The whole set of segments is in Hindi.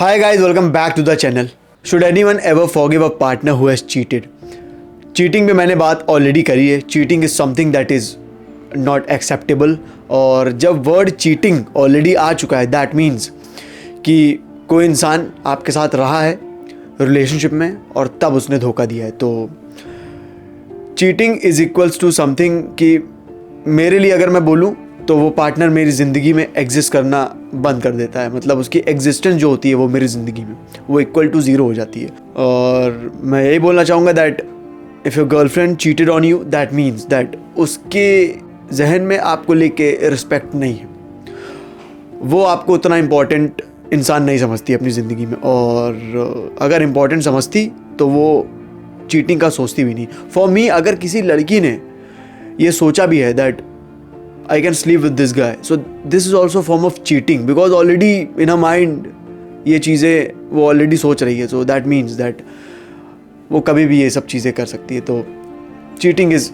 Hi guys, welcome back to the channel. Should anyone ever forgive a partner who has cheated? Cheating पे मैंने बात ऑलरेडी करी है. Cheating is something that is not acceptable. और जब वर्ड चीटिंग ऑलरेडी आ चुका है दैट मीन्स कि कोई इंसान आपके साथ रहा है रिलेशनशिप में और तब उसने धोखा दिया है. तो cheating is equals to something कि मेरे लिए अगर मैं बोलूँ तो वो पार्टनर मेरी ज़िंदगी में एग्जिस्ट करना बंद कर देता है. मतलब उसकी एग्जिस्टेंस जो होती है वो मेरी ज़िंदगी में वो इक्वल टू ज़ीरो हो जाती है. और मैं यही बोलना चाहूँगा that if your girlfriend cheated on you that means that उसके जहन में आपको लेके रिस्पेक्ट नहीं है. वो आपको उतना इम्पॉर्टेंट इंसान नहीं समझती अपनी ज़िंदगी में. और अगर इम्पॉर्टेंट समझती तो वो चीटिंग का सोचती भी नहीं. फॉर मी अगर किसी लड़की ने ये सोचा भी है that I can sleep with this guy, so this is also a form of cheating because already in her mind ये चीज़ें वो ऑलरेडी सोच रही है. so that means that वो कभी भी ये सब चीज़ें कर सकती है. तो cheating is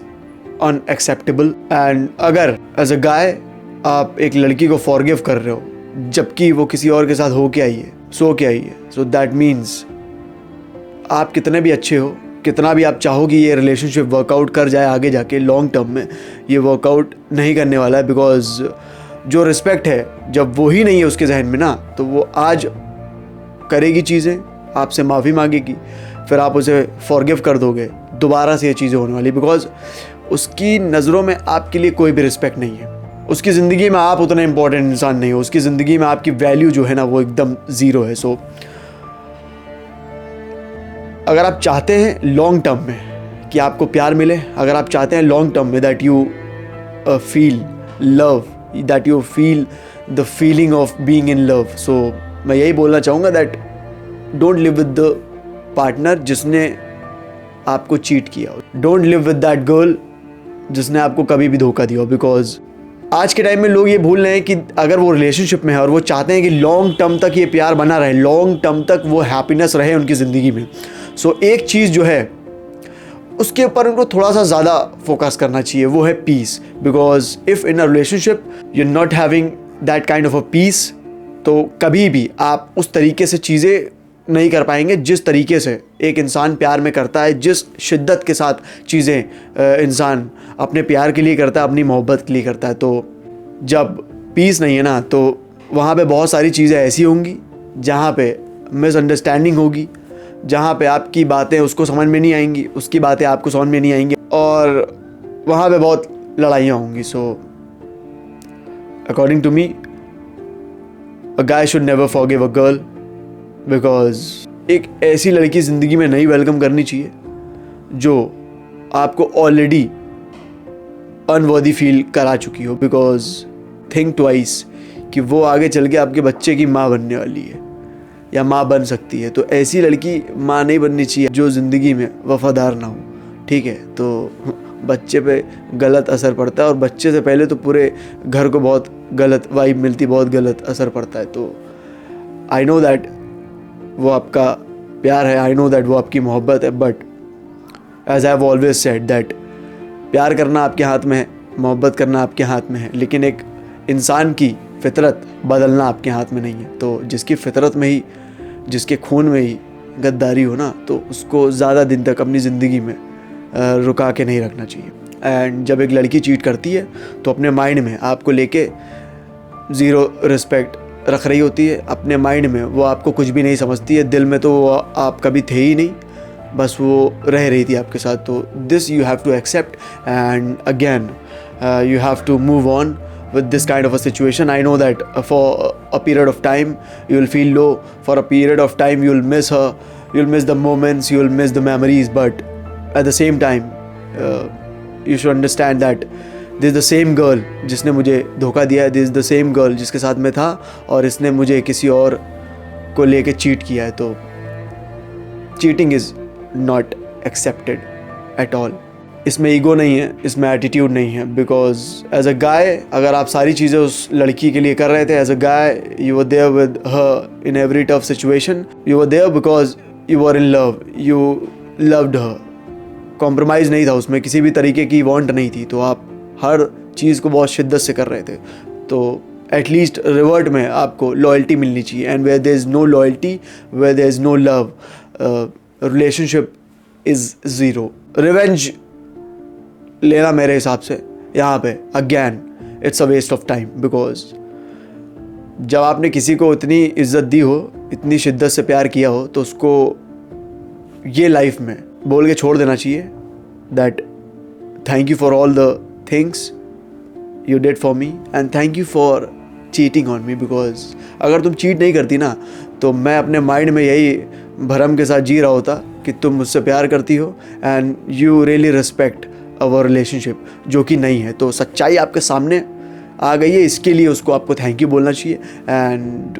unacceptable. and अगर as a guy आप एक लड़की को forgive कर रहे हो जबकि वो किसी और के साथ हो के आई है सो के आई है, so that means आप कितने भी अच्छे हो, कितना भी आप चाहो कि ये रिलेशनशिप वर्कआउट कर जाए आगे जाके लॉन्ग टर्म में, ये वर्कआउट नहीं करने वाला है. बिकॉज जो रिस्पेक्ट है जब वो ही नहीं है उसके जहन में ना, तो वो आज करेगी चीज़ें, आपसे माफ़ी मांगेगी, फिर आप उसे फॉरगिव कर दोगे, दोबारा से ये चीज़ें होने वाली. बिकॉज उसकी नज़रों में आपके लिए कोई भी रिस्पेक्ट नहीं है. उसकी ज़िंदगी में आप उतना इम्पोर्टेंट इंसान नहीं हो. उसकी ज़िंदगी में आपकी वैल्यू जो है ना वो एकदम ज़ीरो है. सो अगर आप चाहते हैं लॉन्ग टर्म में कि आपको प्यार मिले, अगर आप चाहते हैं लॉन्ग टर्म में that you feel love, that you feel the feeling of being in love, so मैं यही बोलना चाहूँगा that don't live with the partner जिसने आपको चीट किया हो. Don't live with that girl जिसने आपको कभी भी धोखा दिया हो. बिकॉज आज के टाइम में लोग ये भूल रहे हैं कि अगर वो रिलेशनशिप में है और वो चाहते हैं कि लॉन्ग टर्म तक ये प्यार बना रहे, लॉन्ग टर्म तक वो हैप्पीनेस रहे उनकी ज़िंदगी में, सो एक चीज़ जो है उसके ऊपर उनको थोड़ा सा ज़्यादा फोकस करना चाहिए, वो है peace. Because if in a relationship you are not having that kind of a peace, तो कभी भी आप उस तरीके से चीज़ें नहीं कर पाएंगे जिस तरीके से एक इंसान प्यार में करता है, जिस शिद्दत के साथ चीज़ें इंसान अपने प्यार के लिए करता है, अपनी मोहब्बत के लिए करता है. तो जब पीस नहीं है ना, तो वहाँ पे बहुत सारी चीज़ें ऐसी होंगी जहाँ पे मिसअंडरस्टैंडिंग होगी, जहाँ पे आपकी बातें उसको समझ में नहीं आएंगी, उसकी बातें आपको समझ में नहीं आएंगी, और वहाँ पे बहुत लड़ाइयाँ होंगी. So according to me a guy should never forgive a girl. Because एक ऐसी लड़की ज़िंदगी में नहीं वेलकम करनी चाहिए जो आपको ऑलरेडी अनवर्दी फील करा चुकी हो. बिकॉज थिंक ट्वाइस कि वो आगे चल के आपके बच्चे की माँ बनने वाली है या माँ बन सकती है. तो ऐसी लड़की माँ नहीं बननी चाहिए जो ज़िंदगी में वफ़ादार ना हो. ठीक है, तो बच्चे पे गलत असर पड़ता है और बच्चे से पहले तो पूरे घर को बहुत गलत वाइब मिलती, बहुत गलत असर पड़ता है. तो आई नो दैट वो आपका प्यार है, आई नो दैट वो आपकी मोहब्बत है, but as I have always said that प्यार करना आपके हाथ में है, मोहब्बत करना आपके हाथ में है, लेकिन एक इंसान की फितरत बदलना आपके हाथ में नहीं है. तो जिसकी फितरत में ही, जिसके खून में ही गद्दारी हो ना, तो उसको ज़्यादा दिन तक अपनी ज़िंदगी में रुका के नहीं रखना चाहिए. एंड जब एक लड़की चीट करती है तो अपने माइंड में आपको लेके ज़ीरो रिस्पेक्ट रख रही होती है. अपने माइंड में वो आपको कुछ भी नहीं समझती है, दिल में तो वो आप कभी थे ही नहीं, बस वो रह रही थी आपके साथ. तो this you have to accept and again you have to move on with this kind of a situation. I know that for a period of time you will feel low, for a period of time you will miss her, you will miss the moments, you will miss the memories, but at the same time you should understand that this is the same girl जिसने मुझे धोखा दिया है, this is the same girl जिसके साथ मैं था और इसने मुझे किसी और को लेके चीट किया है. तो cheating is not accepted at all. इसमें ईगो नहीं है, इसमें एटीट्यूड नहीं है. बिकॉज एज अ गाय अगर आप सारी चीज़ें उस लड़की के लिए कर रहे थे, as a guy you were there with her in every tough situation, you were there because you were in love, you loved her. Compromise नहीं था उसमें, किसी भी तरीके की वांट नहीं थी, तो आप हर चीज़ को बहुत शिद्दत से कर रहे थे. तो एटलीस्ट रिवर्ट में आपको लॉयल्टी मिलनी चाहिए. And where there is no loyalty, where there is no love, relationship is zero. Revenge लेना मेरे हिसाब से यहाँ पे again it's a waste of time. Because जब आपने किसी को इतनी इज्जत दी हो, इतनी शिद्दत से प्यार किया हो, तो उसको ये लाइफ में बोल के छोड़ देना चाहिए that thank you for all the things you did for me and thank you for cheating on me. Because अगर तुम चीट नहीं करती ना, तो मैं अपने माइंड में यही भरम के साथ जी रहा होता कि तुम मुझसे प्यार करती हो and you really respect our relationship, जो कि नहीं है. तो सच्चाई आपके सामने आ गई है, इसके लिए उसको आपको थैंक यू बोलना चाहिए. एंड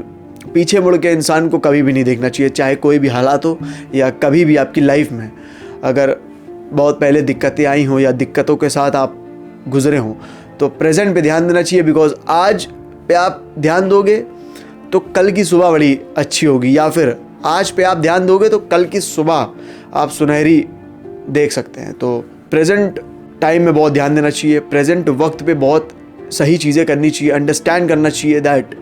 पीछे मुड़ के इंसान को कभी भी नहीं देखना चाहिए, चाहे कोई भी हालात हो या कभी भी आपकी लाइफ में अगर बहुत पहले दिक्कतें आई हों या दिक्कतों के साथ आप गुजरे हों, तो प्रेजेंट पे ध्यान देना चाहिए. बिकॉज आज पे आप ध्यान दोगे तो कल की सुबह बड़ी अच्छी होगी, या फिर आज पे आप ध्यान दोगे तो कल की सुबह आप सुनहरी देख सकते हैं. तो प्रेजेंट टाइम में बहुत ध्यान देना चाहिए, प्रेजेंट वक्त पे बहुत सही चीज़ें करनी चाहिए, अंडरस्टैंड करना चाहिए दैट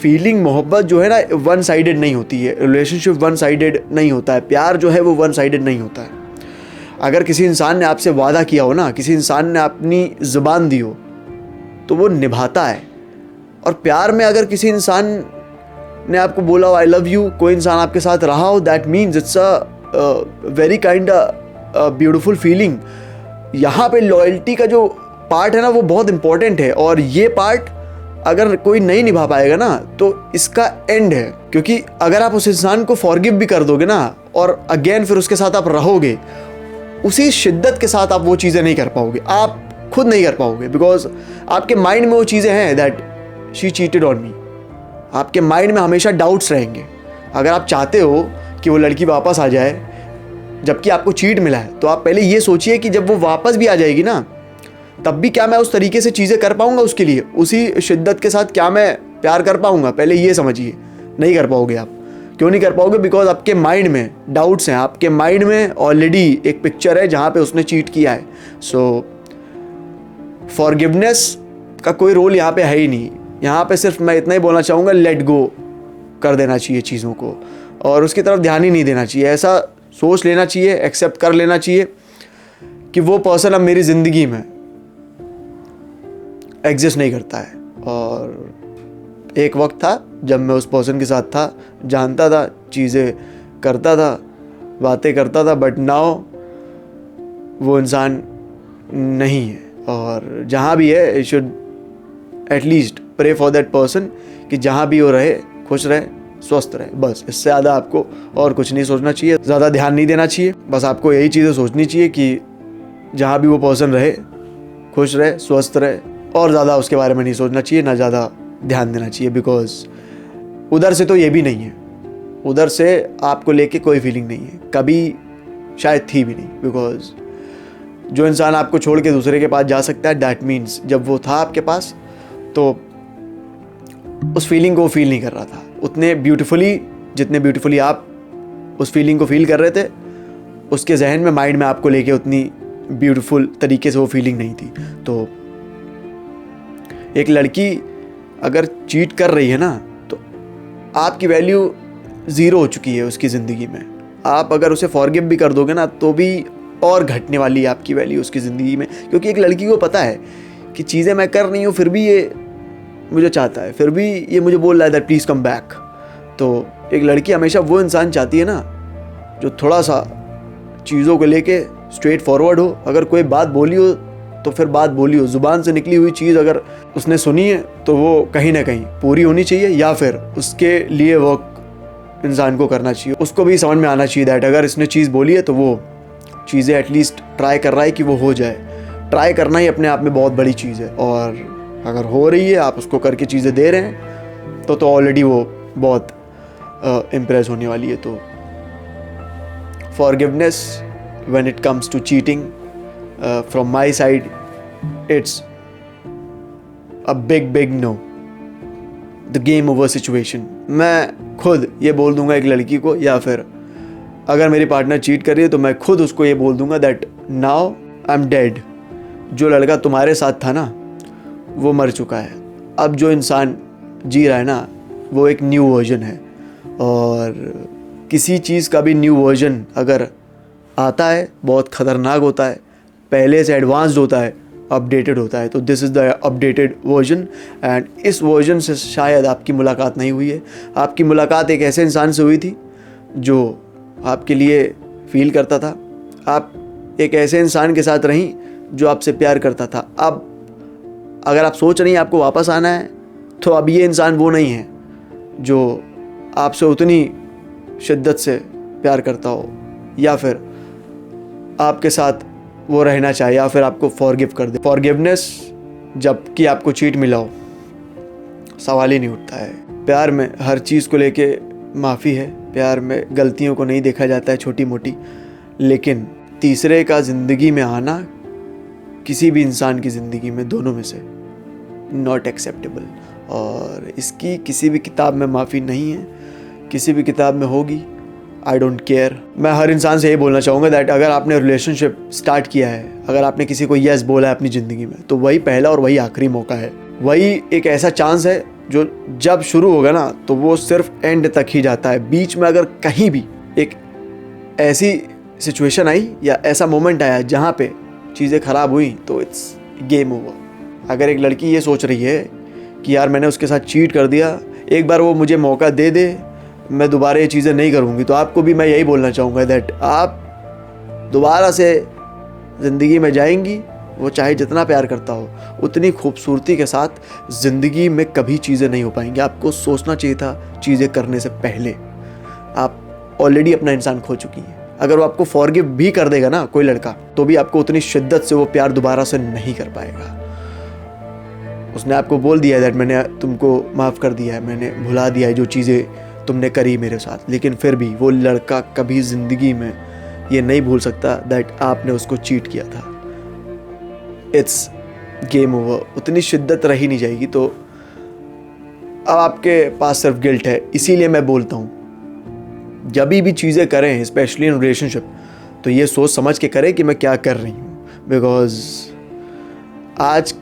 फीलिंग, मोहब्बत जो है ना वन साइडेड नहीं होती है, रिलेशनशिप वन साइडेड नहीं होता है, प्यार जो है वो वन साइडेड नहीं होता है. अगर किसी इंसान ने आपसे वादा किया हो ना, किसी इंसान ने अपनी ज़ुबान दी हो, तो वो निभाता है. और प्यार में अगर किसी इंसान ने आपको बोला हो आई लव यू, कोई इंसान आपके साथ रहा हो, that means it's a very kind beautiful feeling. यहाँ पे लॉयल्टी का जो पार्ट है ना वो बहुत इंपॉर्टेंट है, और ये पार्ट अगर कोई नहीं निभा पाएगा ना तो इसका एंड है. क्योंकि अगर आप उस इंसान को फॉरगिव भी कर दोगे ना और अगेन फिर उसके साथ आप रहोगे, उसी शिद्दत के साथ आप वो चीज़ें नहीं कर पाओगे, आप खुद नहीं कर पाओगे. बिकॉज आपके माइंड में वो चीज़ें हैं that she cheated on me. आपके माइंड में हमेशा डाउट्स रहेंगे. अगर आप चाहते हो कि वो लड़की वापस आ जाए जबकि आपको चीट मिला है, तो आप पहले ये सोचिए कि जब वो वापस भी आ जाएगी ना, तब भी क्या मैं उस तरीके से चीज़ें कर पाऊंगा उसके लिए, उसी शिद्दत के साथ क्या मैं प्यार कर पाऊंगा. पहले ये समझिए. नहीं कर पाओगे आप. क्यों नहीं कर पाओगे? बिकॉज आपके माइंड में डाउट्स हैं, आपके माइंड में ऑलरेडी एक पिक्चर है जहाँ पे उसने चीट किया है. सो फॉरगिवनेस का कोई रोल यहाँ पे है ही नहीं. यहाँ पे सिर्फ मैं इतना ही बोलना चाहूँगा, लेट गो कर देना चाहिए चीज़ों को और उसकी तरफ ध्यान ही नहीं देना चाहिए. ऐसा सोच लेना चाहिए, एक्सेप्ट कर लेना चाहिए कि वो पर्सन अब मेरी ज़िंदगी में एग्जिस्ट नहीं करता है. और एक वक्त था जब मैं उस पर्सन के साथ था, जानता था, चीज़ें करता था, बातें करता था, बट नाउ वो इंसान नहीं है. और जहाँ भी है, you should at least pray for that person कि जहाँ भी वो रहे खुश रहे, स्वस्थ रहे. बस इससे ज़्यादा आपको और कुछ नहीं सोचना चाहिए, ज़्यादा ध्यान नहीं देना चाहिए. बस आपको यही चीज़ें सोचनी चाहिए कि जहाँ भी वो पर्सन रहे खुश रहे, स्वस्थ रहे, और ज़्यादा उसके बारे में नहीं सोचना चाहिए, ना ज़्यादा ध्यान देना चाहिए. बिकॉज उधर से तो ये भी नहीं है, उधर से आपको लेके कोई फीलिंग नहीं है, कभी शायद थी भी नहीं. बिकॉज जो इंसान आपको छोड़ के दूसरे के पास जा सकता है, दैट मीन्स जब वो था आपके पास तो उस फीलिंग को फील नहीं कर रहा था उतने ब्यूटीफुली जितने ब्यूटीफुली आप उस फीलिंग को फील कर रहे थे. उसके जहन में, माइंड में आपको लेके उतनी ब्यूटीफुल तरीके से वो फीलिंग नहीं थी. तो एक लड़की अगर चीट कर रही है ना, तो आपकी वैल्यू ज़ीरो हो चुकी है उसकी ज़िंदगी में. आप अगर उसे फॉरगिव भी कर दोगे ना, तो भी और घटने वाली है आपकी वैल्यू उसकी ज़िंदगी में. क्योंकि एक लड़की को पता है कि चीज़ें मैं कर रही हूँ, फिर भी ये मुझे चाहता है, फिर भी ये मुझे बोल रहा है दैट प्लीज़ कम बैक. तो एक लड़की हमेशा वो इंसान चाहती है ना जो थोड़ा सा चीज़ों को लेके स्ट्रेट फॉरवर्ड हो. अगर कोई बात बोली हो तो फिर बात बोली हो, ज़ुबान से निकली हुई चीज़ अगर उसने सुनी है तो वो कहीं ना कहीं पूरी होनी चाहिए, या फिर उसके लिए वर्क इंसान को करना चाहिए. उसको भी समझ में आना चाहिए दैट अगर इसने चीज़ बोली है तो वो चीज़ें एटलीस्ट ट्राई कर रहा है कि वो हो जाए. ट्राई करना ही अपने आप में बहुत बड़ी चीज़ है, और अगर हो रही है, आप उसको करके चीज़ें दे रहे हैं, तो ऑलरेडी वो बहुत इम्प्रेस होने वाली है. तो forgiveness when it comes to cheating from my side, it's a big no. The game over situation. मैं खुद ये बोल दूंगा एक लड़की को, या फिर अगर मेरी पार्टनर चीट कर रही है तो मैं खुद उसको ये बोल दूंगा that now I am dead. जो लड़का तुम्हारे साथ था ना, वो मर चुका है. अब जो इंसान जी रहा है ना, वो एक न्यू वर्जन है, और किसी चीज़ का भी न्यू वर्जन अगर आता है बहुत ख़तरनाक होता है, पहले से एडवांस्ड होता है, अपडेटेड होता है। तो this is the updated version, and इस वर्जन से शायद आपकी मुलाकात नहीं हुई है। आपकी मुलाकात एक ऐसे इंसान से हुई थी जो आपके लिए फील करता था, आप एक ऐसे इंसान के साथ रहीं जो आपसे प्यार करता था। अब अगर आप सोच रही हैं आपको वापस आना है, तो अब ये इंसान वो नहीं है जो आपसे उतनी शिद्दत से प्यार करता हो, या फिर आपके साथ वो रहना चाहे, या फिर आपको फॉरगिव कर दे। फॉरगिवनेस जबकि आपको चीट मिला हो, सवाल ही नहीं उठता है। प्यार में हर चीज़ को लेके माफ़ी है, प्यार में गलतियों को नहीं देखा जाता है छोटी मोटी, लेकिन तीसरे का ज़िंदगी में आना किसी भी इंसान की ज़िंदगी में, दोनों में से नॉट एक्सेप्टेबल। और इसकी किसी भी किताब में माफ़ी नहीं है, किसी भी किताब में होगी, आई डोंट केयर। मैं हर इंसान से ये बोलना चाहूँगा दैट अगर आपने रिलेशनशिप स्टार्ट किया है, अगर आपने किसी को येस बोला है अपनी ज़िंदगी में, तो वही पहला और वही आखिरी मौका है। वही एक ऐसा चांस है जो जब शुरू होगा ना, तो वो सिर्फ एंड तक ही जाता है। बीच में अगर कहीं भी एक ऐसी सिचुएशन आई या ऐसा मोमेंट आया जहाँ पे चीज़ें ख़राब हुई, तो इट्स गेम ओवर। अगर एक लड़की ये सोच रही है कि यार मैंने उसके साथ चीट कर दिया, एक बार वो मुझे मौका दे दे, मैं दोबारा ये चीज़ें नहीं करूँगी, तो आपको भी मैं यही बोलना चाहूँगा दैट आप दोबारा से ज़िंदगी में जाएंगी, वो चाहे जितना प्यार करता हो, उतनी खूबसूरती के साथ ज़िंदगी में कभी चीज़ें नहीं हो पाएंगी। आपको सोचना चाहिए था चीज़ें करने से पहले। आप ऑलरेडी अपना इंसान खो चुकी हैं। अगर वो आपको फॉरगिव भी कर देगा ना कोई लड़का, तो भी आपको उतनी शिद्दत से वो प्यार दोबारा से नहीं कर पाएगा। उसने आपको बोल दिया है दैट मैंने तुमको माफ़ कर दिया है, मैंने भुला दिया है जो चीज़ें तुमने करी मेरे साथ, लेकिन फिर भी वो लड़का कभी ज़िंदगी में ये नहीं भूल सकता दैट आपने उसको चीट किया था। It's game over. उतनी शिद्दत रही नहीं जाएगी। तो अब आपके पास सिर्फ गिल्ट है। इसीलिए मैं बोलता हूँ जब भी चीज़ें करें, स्पेशली इन रिलेशनशिप, तो ये सोच समझ के करें कि मैं क्या कर रही हूँ। बिकॉज आज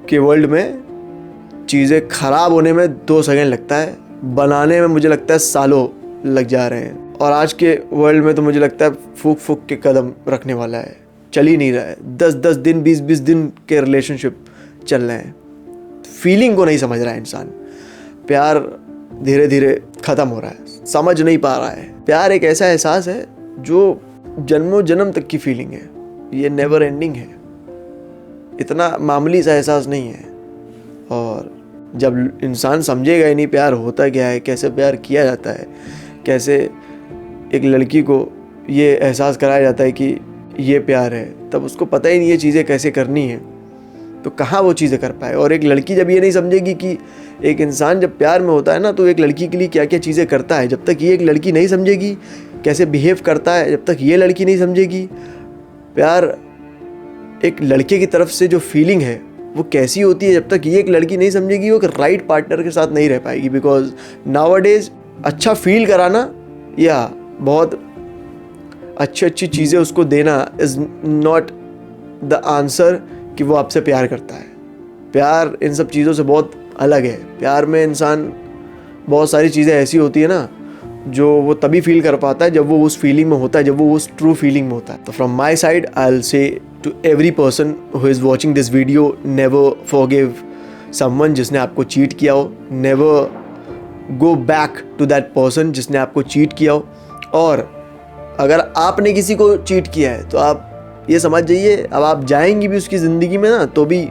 के वर्ल्ड में चीज़ें ख़राब होने में 2 सेकंड लगता है, बनाने में मुझे लगता है सालों लग जा रहे हैं। और आज के वर्ल्ड में तो मुझे लगता है फूक फूक के कदम रखने वाला है, चल ही नहीं रहा है। 10-10 दिन 20-20 दिन के रिलेशनशिप चल रहे हैं। फीलिंग को नहीं समझ रहा है इंसान। प्यार धीरे धीरे ख़त्म हो रहा है, समझ नहीं पा रहा है। प्यार एक ऐसा एहसास है जो जन्मों जन्म तक की फीलिंग है, ये नेवर एंडिंग है। इतना मामूली सा एहसास नहीं है। और जब इंसान समझेगा ही नहीं प्यार होता क्या है, कैसे प्यार किया जाता है, कैसे एक लड़की को ये एहसास कराया जाता है कि ये प्यार है, तब उसको पता ही नहीं ये चीज़ें कैसे करनी है, तो कहाँ वो चीज़ें कर पाए। और एक लड़की जब ये नहीं समझेगी कि एक इंसान जब प्यार में होता है ना, तो एक लड़की के लिए क्या क्या चीज़ें करता है, जब तक ये एक लड़की नहीं समझेगी कैसे बिहेव करता है, जब तक ये लड़की नहीं समझेगी प्यार एक लड़के की तरफ से जो फीलिंग है वो कैसी होती है, जब तक ये एक लड़की नहीं समझेगी, वो एक राइट पार्टनर के साथ नहीं रह पाएगी। बिकॉज नाउअडेज अच्छा फील कराना या बहुत अच्छी चीज़ें उसको देना इज़ नॉट द आंसर कि वो आपसे प्यार करता है। प्यार इन सब चीज़ों से बहुत अलग है। प्यार में इंसान बहुत सारी चीज़ें ऐसी होती है ना जो वो तभी फील कर पाता है जब वो उस फीलिंग में होता है, जब वो उस ट्रू फीलिंग में होता है। तो from my side I will say to every person who is watching this video, never forgive someone जिसने आपको चीट किया हो, never go back to that person जिसने आपको चीट किया हो। और अगर आपने किसी को चीट किया है तो आप ये समझ जाइए अब आप जाएंगी भी उसकी ज़िंदगी में ना, तो भी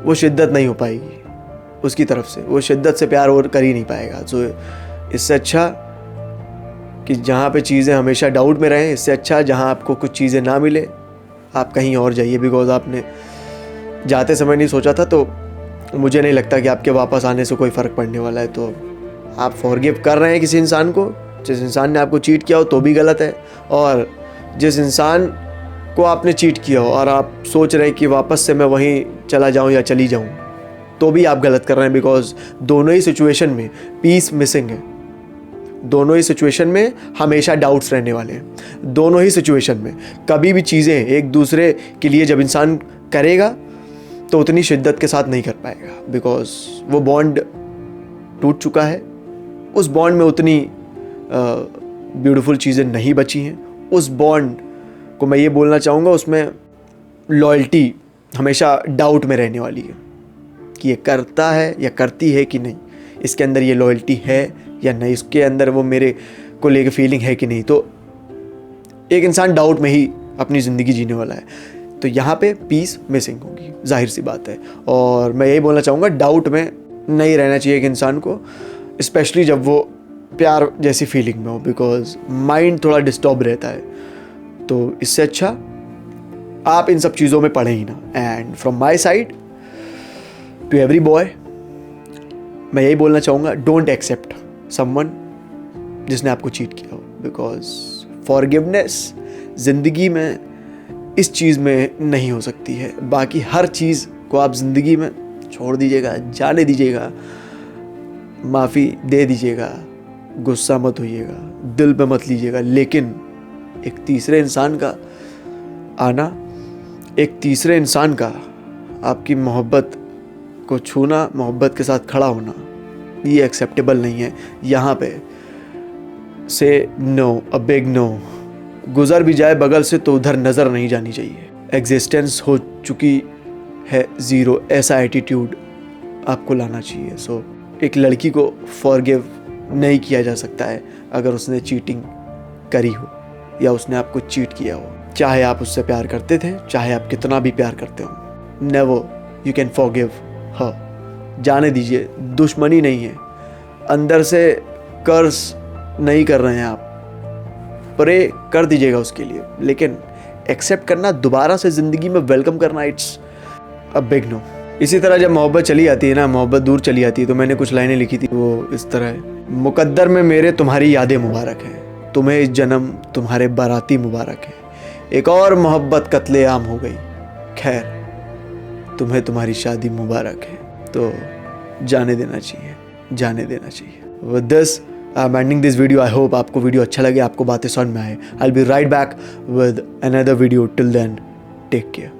वो शिद्दत नहीं हो पाएगी उसकी तरफ से, वो शिद्दत से प्यार और कर ही नहीं पाएगा। तो इससे अच्छा कि जहाँ पे चीज़ें हमेशा डाउट में रहें, इससे अच्छा जहाँ आपको कुछ चीज़ें ना मिले आप कहीं और जाइए। बिकॉज आपने जाते समय नहीं सोचा था, तो मुझे नहीं लगता कि आपके वापस आने से कोई फ़र्क पड़ने वाला है। तो आप फॉरगिव कर रहे हैं किसी इंसान को, जिस इंसान ने आपको चीट किया हो तो भी गलत है, और जिस इंसान को आपने चीट किया हो और आप सोच रहे हैं कि वापस से मैं वहीं चला जाऊं या चली जाऊं, तो भी आप गलत कर रहे हैं। बिकॉज दोनों ही सिचुएशन में पीस मिसिंग है, दोनों ही सिचुएशन में हमेशा डाउट्स रहने वाले हैं। दोनों ही सिचुएशन में कभी भी चीज़ें एक दूसरे के लिए जब इंसान करेगा तो उतनी शिद्दत के साथ नहीं कर पाएगा, बिकॉज वो बॉन्ड टूट चुका है। उस बॉन्ड में उतनी ब्यूटीफुल चीज़ें नहीं बची हैं। उस बॉन्ड को मैं ये बोलना चाहूँगा, उसमें लॉयल्टी हमेशा डाउट में रहने वाली है कि ये करता है या करती है कि नहीं, इसके अंदर ये लॉयल्टी है या नहीं, इसके अंदर वो मेरे को लेके फीलिंग है कि नहीं। तो एक इंसान डाउट में ही अपनी ज़िंदगी जीने वाला है, तो यहाँ पे पीस मिसिंग होगी, जाहिर सी बात है। और मैं यही बोलना चाहूँगा, डाउट में नहीं रहना चाहिए एक इंसान को, स्पेशली जब वो प्यार जैसी फीलिंग में हो, बिकॉज माइंड थोड़ा डिस्टर्ब रहता है। तो इससे अच्छा आप इन सब चीज़ों में पढ़ें ही ना। And from my side to every boy मैं यही बोलना चाहूँगा, डोंट एक्सेप्ट समवन जिसने आपको चीट किया हो, बिकॉज फॉरगिवनेस ज़िंदगी में इस चीज़ में नहीं हो सकती है। बाकी हर चीज़ को आप ज़िंदगी में छोड़ दीजिएगा, जाने दीजिएगा, माफ़ी दे दीजिएगा, गुस्सा मत होइएगा, दिल पे मत लीजिएगा। लेकिन एक तीसरे इंसान का आना, एक तीसरे इंसान का आपकी मोहब्बत को छूना, मोहब्बत के साथ खड़ा होना, ये एक्सेप्टेबल नहीं है। यहाँ पे से नो, अ बिग नो। गुजर भी जाए बगल से तो उधर नज़र नहीं जानी चाहिए। एग्जिस्टेंस हो चुकी है ज़ीरो, ऐसा एटीट्यूड आपको लाना चाहिए। सो एक लड़की को फॉरगिव नहीं किया जा सकता है अगर उसने चीटिंग करी हो या उसने आपको चीट किया हो। चाहे आप उससे प्यार करते थे, चाहे आप कितना भी प्यार करते हो, नेवर यू कैन फॉरगिव हर। जाने दीजिए, दुश्मनी नहीं है, अंदर से कर्ज नहीं कर रहे हैं आप, प्रे कर दीजिएगा उसके लिए, लेकिन एक्सेप्ट करना, दोबारा से ज़िंदगी में वेलकम करना, इट्स अ बिग नो। इसी तरह जब मोहब्बत चली आती है ना, मोहब्बत दूर चली आती है, तो मैंने कुछ लाइनें लिखी थी, वो इस तरह है। मुकद्दर में मेरे तुम्हारी यादें मुबारक हैं, तुम्हें इस जन्म तुम्हारे बाराती मुबारक है। एक और मोहब्बत कत्ले आम हो गई, खैर तुम्हें तुम्हारी शादी मुबारक है। तो जाने देना चाहिए, जाने देना चाहिए। With this I am ending this video. I hope आपको वीडियो अच्छा लगे, आपको बातें समझ में आए। I will be right back with another video. Till then take care.